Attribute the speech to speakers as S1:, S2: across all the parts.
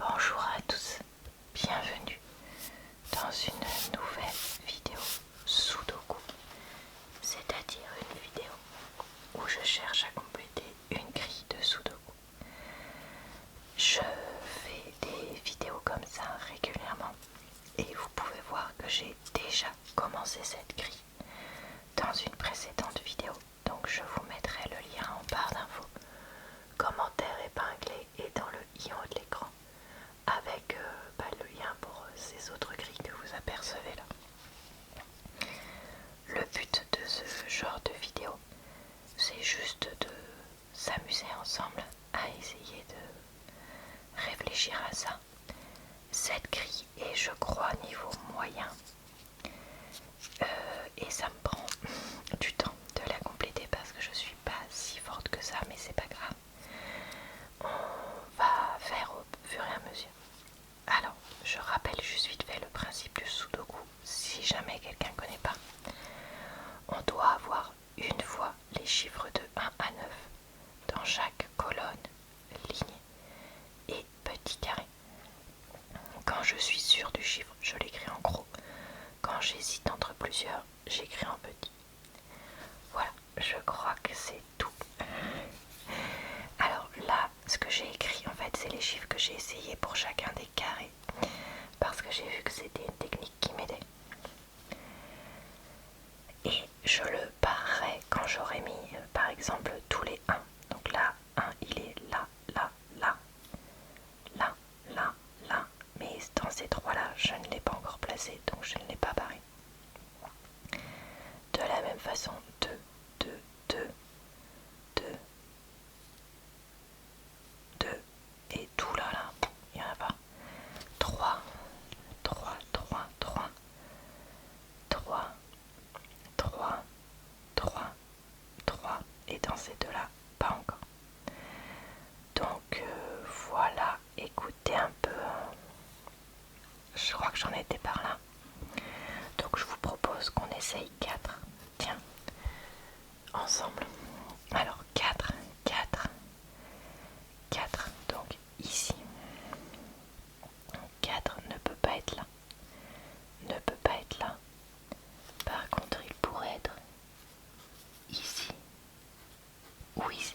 S1: Bonjour à tous, bienvenue dans une nouvelle vidéo Sudoku, c'est-à-dire une vidéo où je cherche à compléter une grille de Sudoku. Je fais des vidéos comme ça régulièrement et vous pouvez voir que j'ai déjà commencé cette grille dans une précédente vidéo, donc je vous mettrai le lien en barre d'infos, commentaire épinglé et dans le i en haut de l'écran, avec le lien pour ces autres grilles que vous apercevez là. Le but de ce genre de vidéo, c'est juste de s'amuser ensemble à essayer de réfléchir à ça. Cette grille est, je crois, niveau moyen, et ça me prend du temps de la compléter parce que je suis pas si forte que ça, mais c'est pas grave. On va faire au fur et à mesure. Alors, je rappelle juste vite fait le principe du Sudoku, si jamais quelqu'un ne connaît pas. On doit avoir une fois les chiffres de 1 à 9 dans chaque colonne, ligne et petit carré. Quand je suis sûre du chiffre, je l'écris en gros. Quand j'hésite entre plusieurs, j'écris en petit. Voilà, je crois que c'est tout. Alors là, ce que j'ai écrit, en fait, c'est les chiffres que j'ai essayé pour chacun des carrés, parce que j'ai vu que c'était une technique qui m'aidait. Et je le barrerai quand j'aurai mis, par exemple, tous les 1. Donc là, 1, il est là, là, là, là, là, là. Mais dans ces trois-là, je ne l'ai pas encore placé, donc je ne l'ai pas barré. De la même façon, 2, 2, 2, 2, 2, et tout là, il n'y en a pas. 3, 3, 3, 3, 3, 3, 3, 3, et dans ces deux-là, pas encore. Donc voilà, écoutez un peu, je crois que j'en étais par là. Donc je vous propose qu'on essaye 4, tiens, ensemble. Alors 4, 4, 4, donc ici. 4 ne peut pas être là, ne peut pas être là. Par contre, il pourrait être ici ou ici.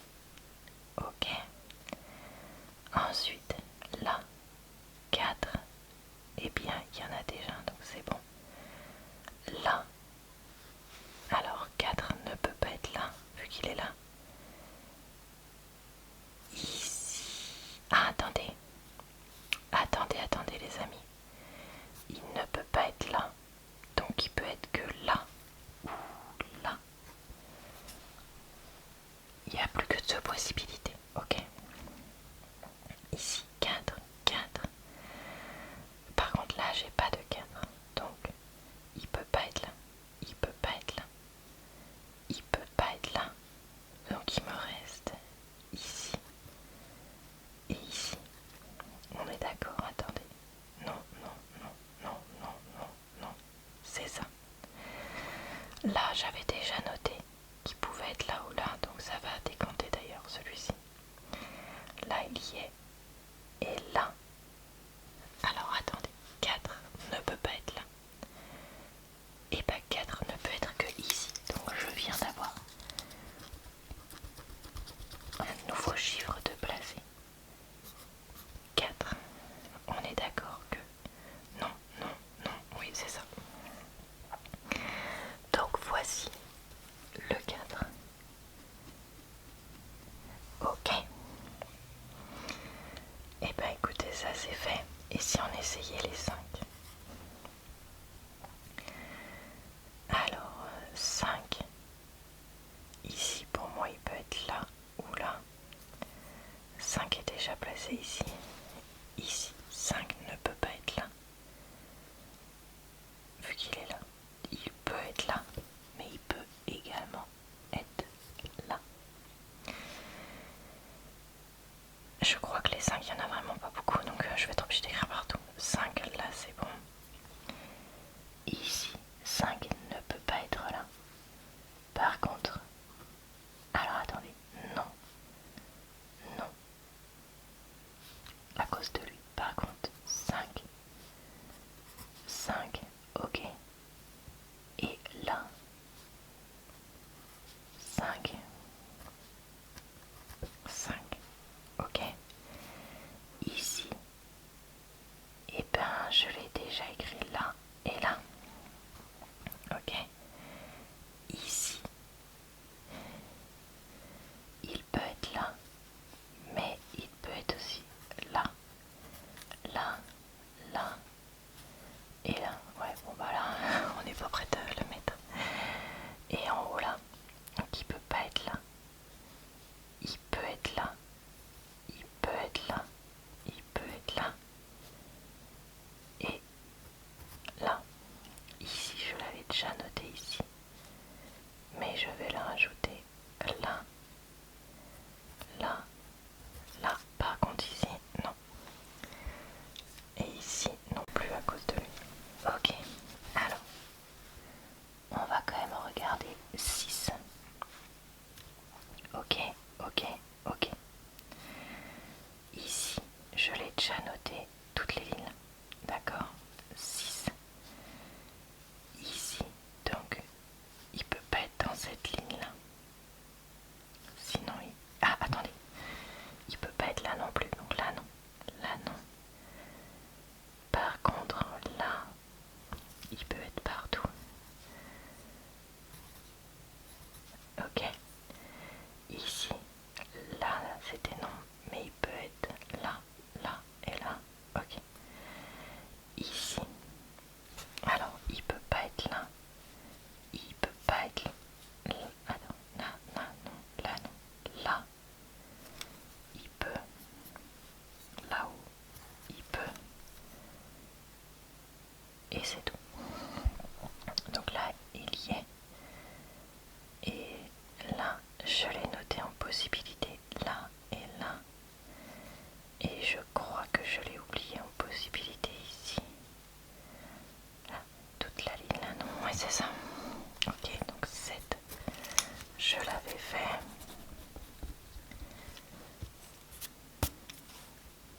S1: Ok. Ensuite, là, 4. Eh bien, il y en a déjà, donc c'est bon. Là. Alors, 4 ne peut pas être là, vu qu'il est là. Ici. Ah, attendez. Attendez, attendez les amis. Il ne peut pas être là. Donc, il peut être que là ou là. Il n'y a plus que deux possibilités. Ok. Ici, 4, 4. Par contre, là, j'ai pas de 4. Donc, il peut pas être là. Il peut pas être là. Il peut pas être là. Donc, il me reste ici et ici. On est d'accord, attendez. Non, non, non, non, non, non, non. C'est ça. Là, j'avais déjà noté qu'il pouvait être là ou là, donc ça va décanter d'ailleurs celui-ci. Là, il y est. Et là. Alors, attendez. 4 ne peut pas être là. Et bien 4 ne peut être que ici. Donc, je viens d'avoir un nouveau chiffre de placer. 4. On est d'accord que non, non, non, oui c'est ça. Donc voici le 4. Ok. Et ben écoutez, ça c'est fait. Et si on essayait les 5? Alors 5. Ici pour moi il peut être là ou là. 5 est déjà placé ici. Ici, 5 ne peut pas être là. Vu qu'il est là. Il peut être là, mais il peut également être là. Je crois que les 5, il n'y en a vraiment pas beaucoup, donc je vais être obligée d'écrire partout. 5, là c'est bon. Ici, 5 ne peut pas être là. Par contre, alors attendez, non, non, à cause de lui. Par là et là. Ici, je l'avais déjà noté ici, mais je vais le rajouter là, là, là. Par contre ici, non. Et ici, non plus à cause de lui. Ok, alors, on va quand même regarder 6. Ok, ok, ok. Ici, je l'ai déjà noté toutes les lignes. D'accord, 6. Ici, donc, il peut pas être dans cette ligne-là. Sinon, il... Ah, attendez. Il peut pas être là non plus. Donc là, non. Là, non. Par contre, là, il peut être partout. Ok. Ici, là, c'était non. Mais il peut être là, là et là. Ok. Ici. Alors, il peut pas être là. Il peut pas être là. Attends. Là, là, non. Là, non. Là. Il peut. Là-haut. Il peut. Et c'est tout. Donc là, il y est. Et là, je l'ai noté en possibilité. Là et là. Et je crois que je l'ai oublié en possibilité ici. Là, toute la ligne là, non. Ouais, c'est ça. Ok, donc 7. Je l'avais fait.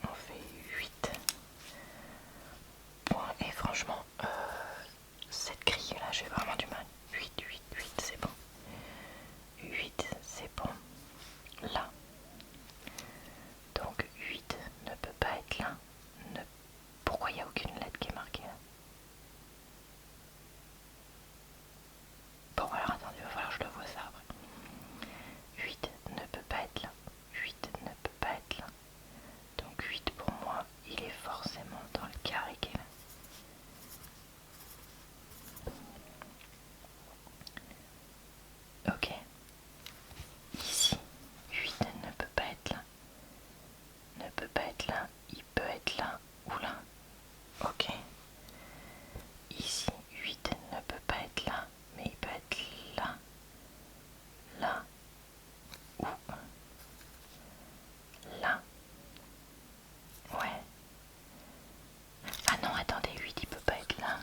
S1: On fait 8. Bon, et franchement, cette grille là, j'ai vraiment du mal. 8, 8, 8, c'est bon. 8, c'est bon. Là. Donc 8 ne peut pas être là. Pourquoi il n'y a aucune lettre qui est marquée là? Bon, alors attendez, il va falloir que je le vois ça après. 8 ne peut pas être là. 8 ne peut pas être là. Donc 8 pour moi, il est forcément dans le carré qui est là. Ok. Ici, 8 ne peut pas être là. Ne peut pas être là. Il peut être là ou là. Ok. Ici, 8 ne peut pas être là. Mais il peut être là. Là. Ou là. Ouais. Ah non, attendez, 8 il peut pas être là.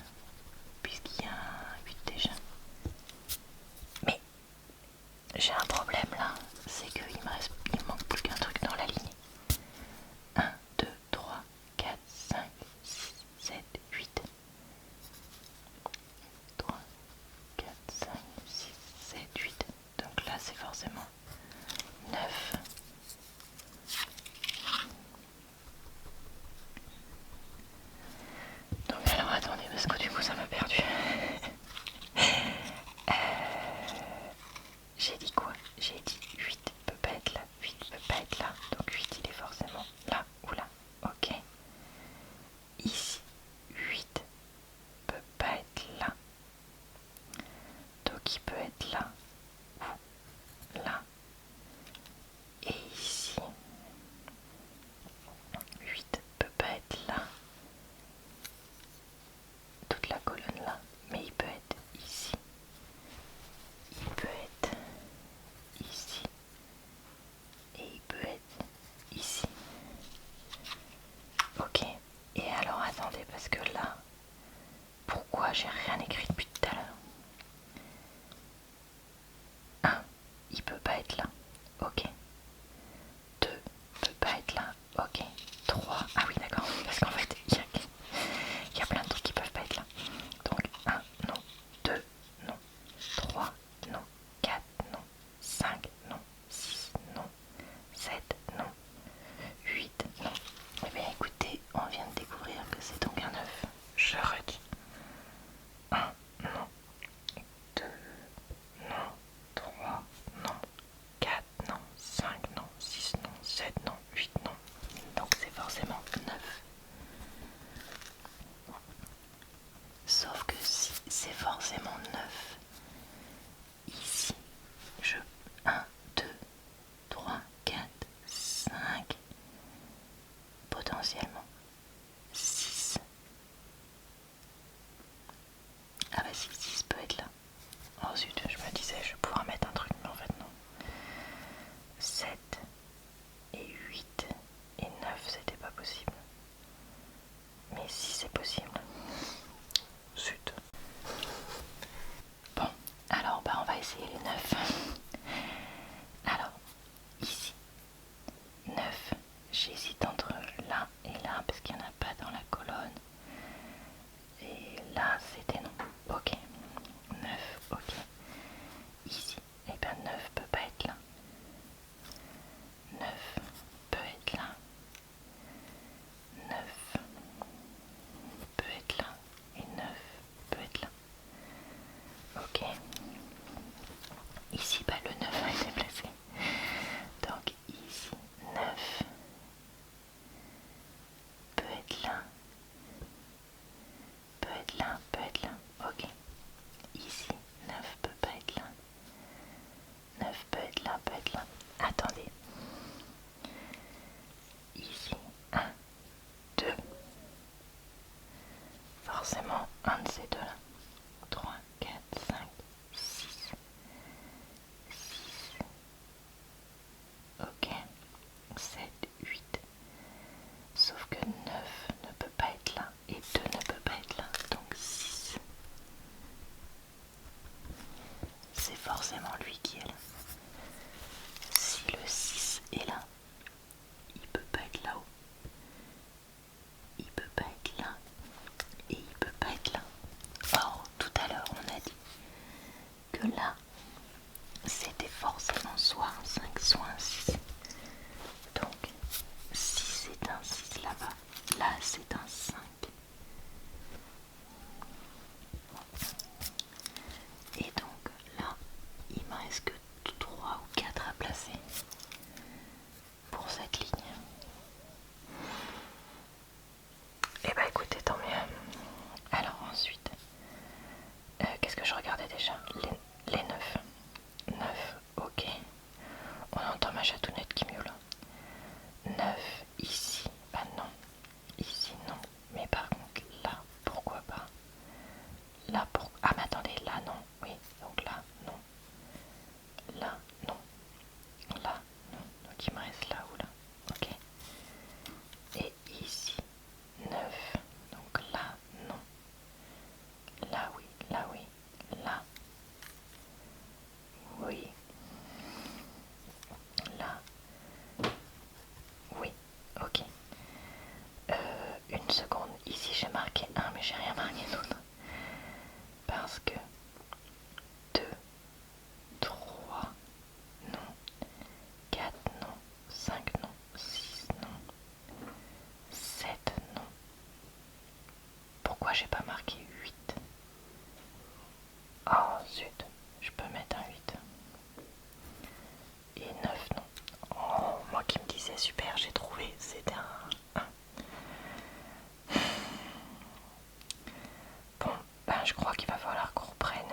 S1: Puisqu'il y a un 8 déjà. Mais j'ai un problème là. C'est qu'il me manque plus qu'un truc dans la ligne. 1, 2, 3, 4, 5, 6, 7, 8. 3, 4, 5, 6, 7, 8. Donc là c'est forcément 9. Donc alors attendez parce que du coup ça m'a perdu. J'ai dit quoi? J'ai dit 8 peut pas être là, 8 peut pas être là. Donc 8 il est forcément là ou là. Ok. Ici 8 peut pas être là. Donc il peut être là ou là. Et ici 8 peut pas être là. Toute la colonne là. Mais il peut être ici. Il peut être ici. Et il peut être ici. Ok. Et alors attendez parce que là, pourquoi j'ai rien écrit depuis tout à l'heure? 1, il peut pas être là. Ok. 2, peut pas être là. Ok. 3, ah oui d'accord, parce qu'en fait il y a plein de trucs qui peuvent pas être là. Donc 1, non. 2, non. 3, non. 4, non. 5, non. 6, non. 7, non. 8, non. Eh bien écoutez, on vient de découvrir que c'est donc un 9. Je redis. 1, non. j'ai pas marqué 8? Oh zut, je peux mettre un 8. Et 9 non. Oh, moi qui me disais super, j'ai trouvé, c'était un 1. Bon, ben je crois qu'il va falloir qu'on reprenne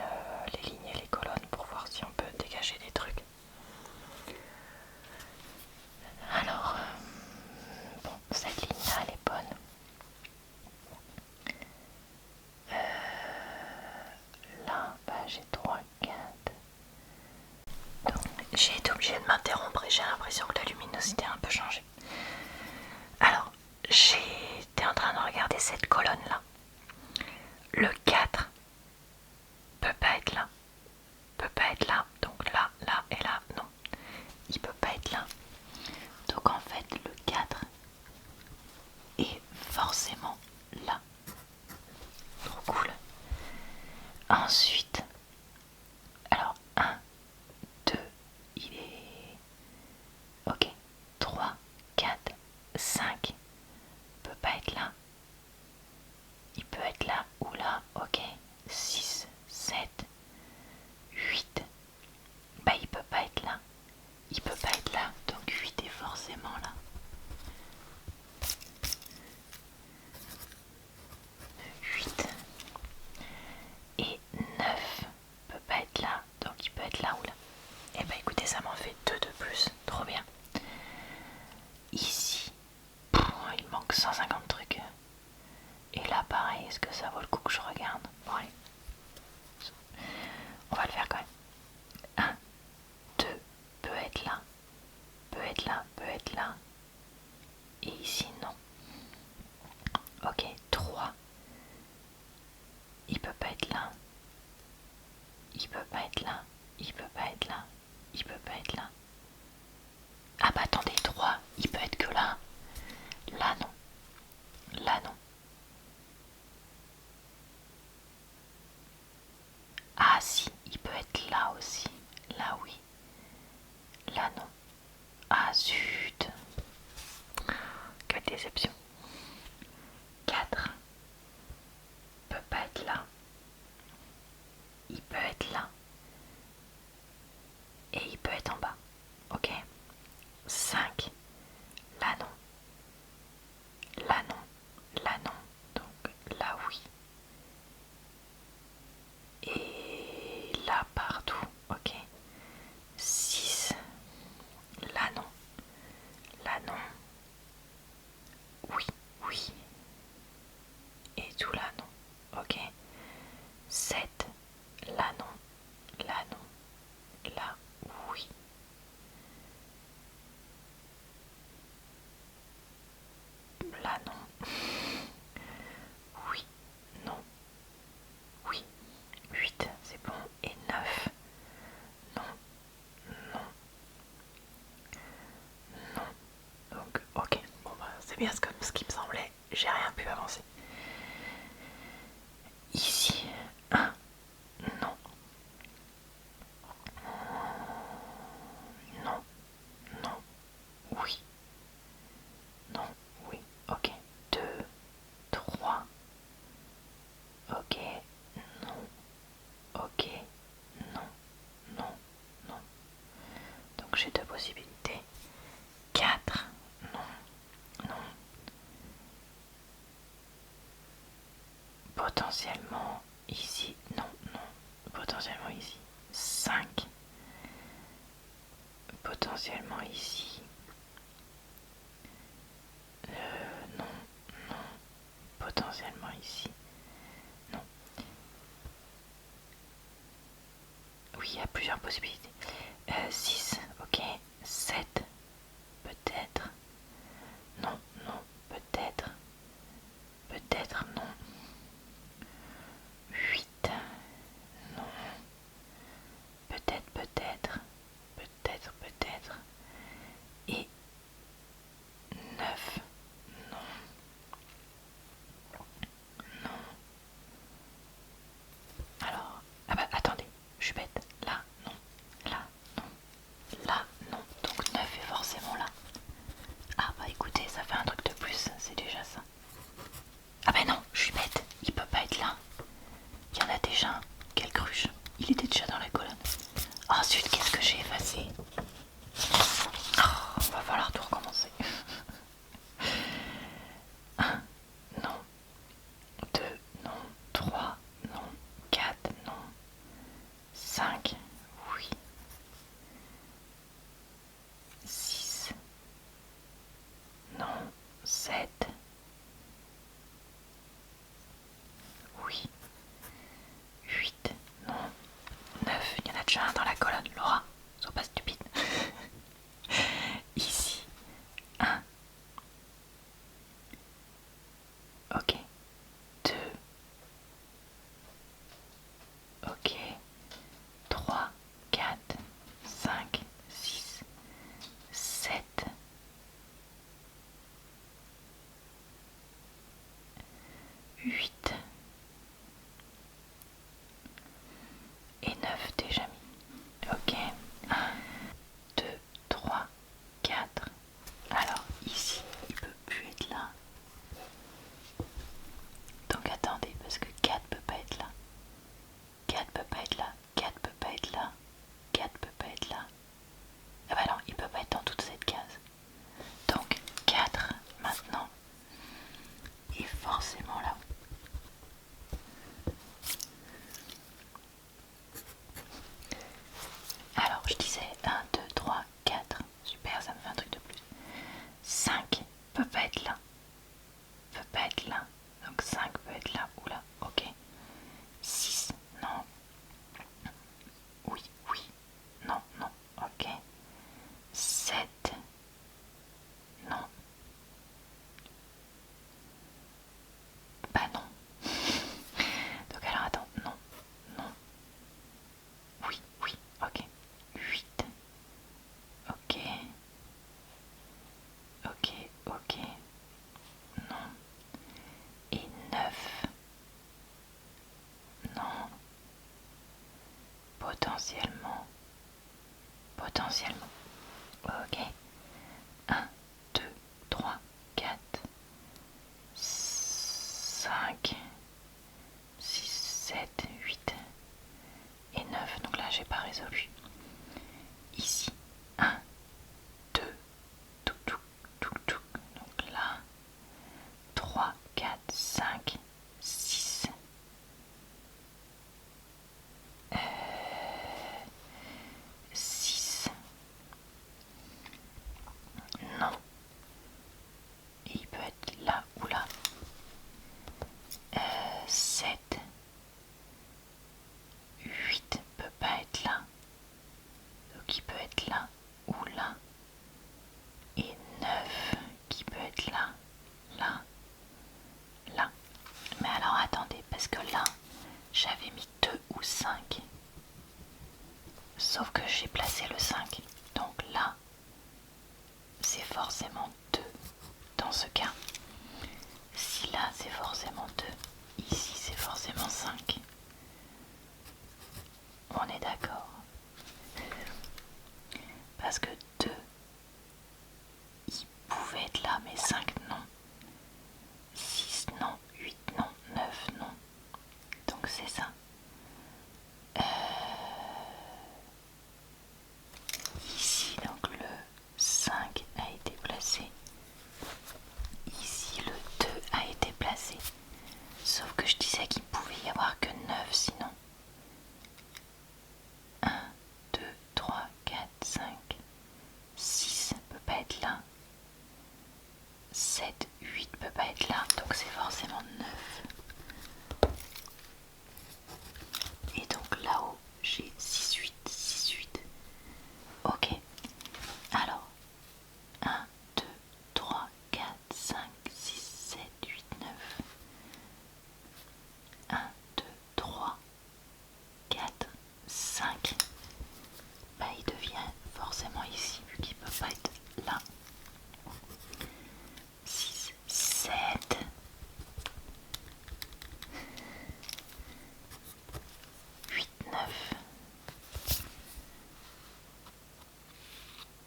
S1: les lignes et les colonnes pour voir si on peut dégager des trucs. Alors, bon, cette ligne-là, elle est bonne. Là, bah, j'ai 3, 4. Donc, j'ai été obligée de m'interrompre et j'ai l'impression que la luminosité a un peu changé. Alors, j'étais en train de regarder cette colonne-là. Le 4 peut pas être là. Peut pas être là. Donc là, là et là, non. Il peut pas être là. Donc en fait, le 4 est forcément là. Trop cool. Ensuite, alors 1, 2, il est... Ok. 3, 4, 5 peut pas être là. Il peut être là ou là. Ok. 6, 7, 8. Bah il peut pas être là. Il peut pas être là. Donc 8 est forcément là. 8 et 9 peut pas être là, donc il peut être là ou là. Et bah écoutez, ça m'en fait 2 de plus, trop bien. Ici, il manque 150 trucs. Et là pareil, est-ce que ça vaut le coup que je regarde? Bon allez, on va le faire quand même. 1, 2 peut être là, peut être là, peut être là. Et ici non. Ok, 3, il peut pas être là. Il peut pas être là, il peut pas être là, il peut pas être là. Ah bah attendez, 3, il peut être que là. Là non, là non. Ah si, il peut être là aussi. Là oui, là non. Ah zut. Quelle déception. 4 peut pas être là. Il peut être là. Et il peut être en bas. Ok. 5, là non. Là non. Là non. Donc là oui. Et là partout. Ok. 6, là non. Là non. Oui, oui. Et tout là non. Ok. 7, là non. Là non. Là oui. Là non. Oui. Non. Oui. 8, c'est bon. Et 9. Non. Non. Non. Donc, ok. Bon bah, c'est bien comme ce qui me semblait. J'ai rien pu avancer. Ici. 1. Non. Non. Non. Oui. Non. Oui. Ok. 2. 3. Ok. Non. Ok. Non. Non. Non. Donc j'ai 2 possibilités. 4. Non. Non. Potentiellement ici. Non. Non. Potentiellement ici. 5. Potentiellement ici. Non. Non. Potentiellement ici. Non. Oui, il y a plusieurs possibilités. 6. Ok. 7. Peut-être. Non. Non. Peut-être. Peut-être non. 8. Non. Peut-être, peut-être. Peut-être, peut-être. Et 9. Non. Non. Alors. Ah bah attendez, je suis bête. Là, non. Là, non. Là, non. 8 et 9 déjà mis. Ok. 1, 2, 3, 4. Alors ici, il peut plus être là. Donc attendez, parce que 4 peut pas être là. 4 peut pas être là. 4 peut pas être là. 4 peut pas être là. Ah bah non, il peut pas être dans toute cette case. Donc 4 maintenant est forcément là. Alors je disais 1, 2, 3, 4. Super, ça me fait un truc de plus. 5 peut pas être là. Peut pas être là. Donc 5 peut être là ou là. Ok. 6, non. Oui, oui. Non, non. Ok. 7, non. Bah non. Donc alors attends, non, non. Oui, oui, ok. 8. Ok. Ok, ok. Non. Et 9. Non. Potentiellement. Potentiellement. Ok. 1, 2, 3, 4, 5, 6, 7, 8 et 9. Donc là, j'ai pas résolu. Ici, 1, 2, tout, tout, tout, tout. Donc là, 3, 4, 5, 6. 6. Non. Et il peut être là ou là. 7. 8 peut pas être là. Donc il peut être là ou là. Et 9 qui peut être là, là, là. Mais alors attendez, parce que là, j'avais mis 2 ou 5. Sauf que j'ai placé le 5. Donc là, c'est forcément 2 dans ce cas. Si là, c'est forcément 2. Ici, c'est forcément 5. On est d'accord. Parce que 2, il pouvait être là, mais 5 non. 6 non, 8 non, 9 non. Donc c'est ça. Ici, donc le 5 a été placé. Ici, le 2 a été placé. Sauf que je disais qu'il pouvait y avoir que 9 sinon. 1, 2, 3, 4, 5. 6 peut pas être là. 7, 8 peut pas être là. Donc c'est forcément 9. Et donc là-haut, j'ai 6, 8, 6, 8. Ok. Alors, 1, 2, 3, 4, 5, 6, 7, 8, 9. 1, 2, 3, 4, 5. Bah, il devient forcément ici, vu qu'il ne peut pas être là. 6, 7. 8, 9.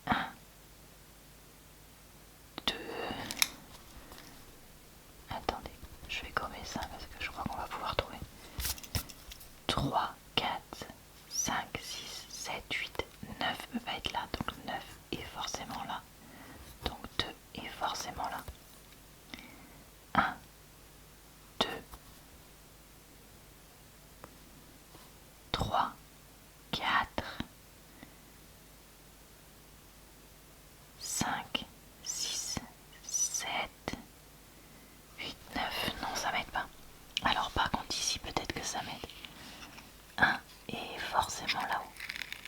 S1: 1, 2. Attendez, je vais gommer ça parce que je crois qu'on va pouvoir trouver. 3, 4, 5, 6, 7, 8, 9 ne peut pas être là. Donc 9 est forcément là. Donc 2 est forcément là. 1, 2, 3, 4, 5, 6, 7, 8, 9. Non, ça m'aide pas. Alors par contre ici, peut-être que ça m'aide. 1 est forcément là-haut.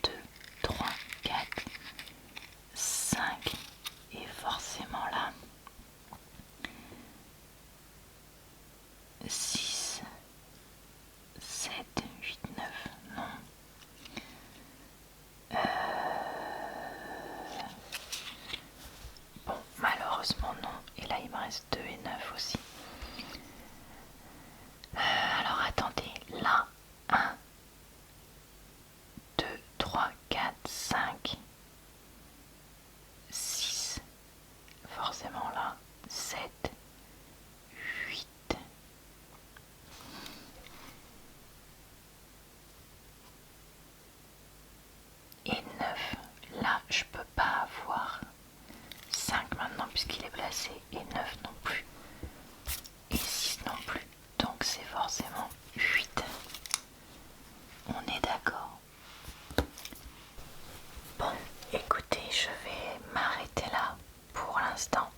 S1: 2, 3, 4, 5 est forcément là. 6, 7, 8, 9, non. Bon, malheureusement non. Et là il me reste 2 et 9 aussi. puisqu'il est placé, et 9 non plus, et 6 non plus. Donc c'est forcément 8. On est d'accord. Bon, écoutez, je vais m'arrêter là pour l'instant.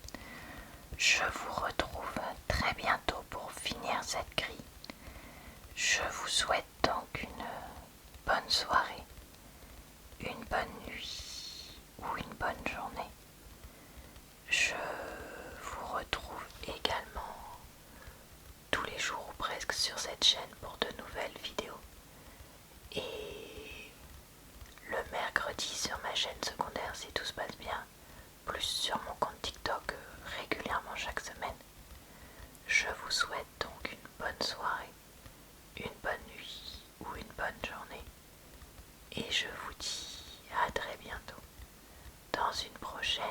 S1: Je vous retrouve très bientôt pour finir cette grille. Je vous souhaite donc une bonne soirée, une bonne nuit ou une bonne journée. Je vous retrouve également tous les jours ou presque sur cette chaîne pour de nouvelles vidéos. Et le mercredi sur ma chaîne secondaire si tout se passe bien, plus sur mon compte TikTok régulièrement chaque semaine. Je vous souhaite donc une bonne soirée, une bonne nuit ou une bonne journée. Et je vous dis à très bientôt dans une prochaine